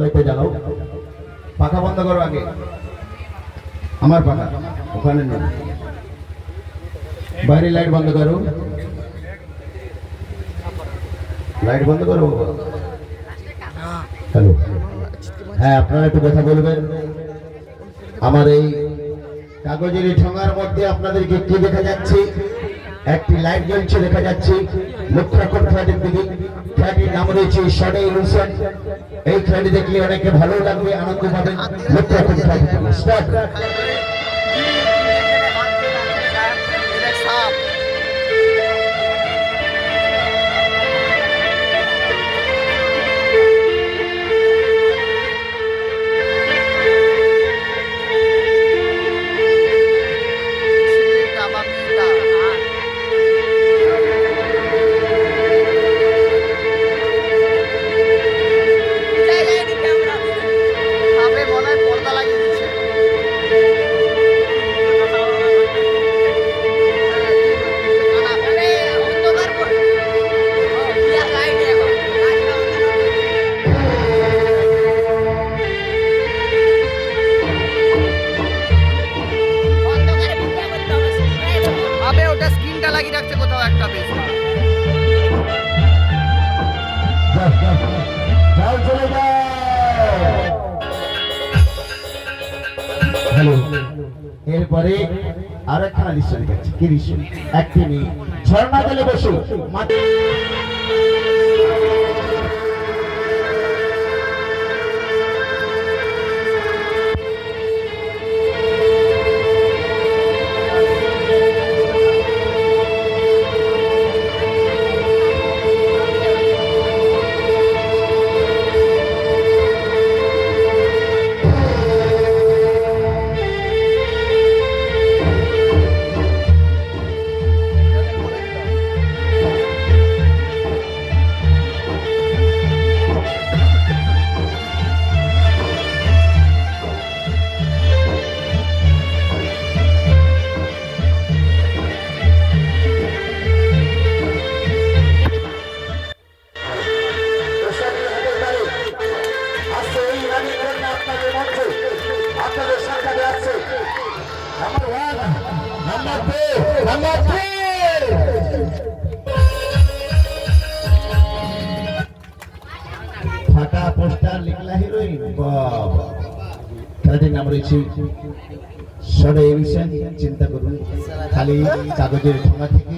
লাইটটা জ্বালাও। পাখা বন্ধ করো আগে, আমার পাখা ওখানে না, বাইরে লাইট বন্ধ করো, লাইট বন্ধ করো। হ্যালো, হ্যাঁ আপনারা একটু কথা বলবেন। আমার এই কাগজের ঠোঙার মধ্যে আপনাদেরকে কি দেখা যাচ্ছে? একটি লাইট জ্বলছে দেখা যাচ্ছে। লক্ষ্য রাখুন ফ্ল্যাটের দিকে। ফ্ল্যাটের নাম রয়েছে শডে ইলুশন। এই ফ্ল্যাটে দেখলে অনেকে ভালো লাগবে, আনন্দ পাবেন। লক্ষ্য রাখুন ফ্ল্যাটের দিকে। স্টার্ট। হ্যালো, এরপরে আরেকখানা দৃশ্য দেখাচ্ছি। কি দৃশ্য? একটি মেয়ে ঝর্ণা জলে বসে ফাটা পোস্টার লিখলা হিরোইন। বাবা, খেলাটির নাম রয়েছে শডে ইলুশন। চিন্তা করুন, খালি কাগজের ঠোঙা থেকে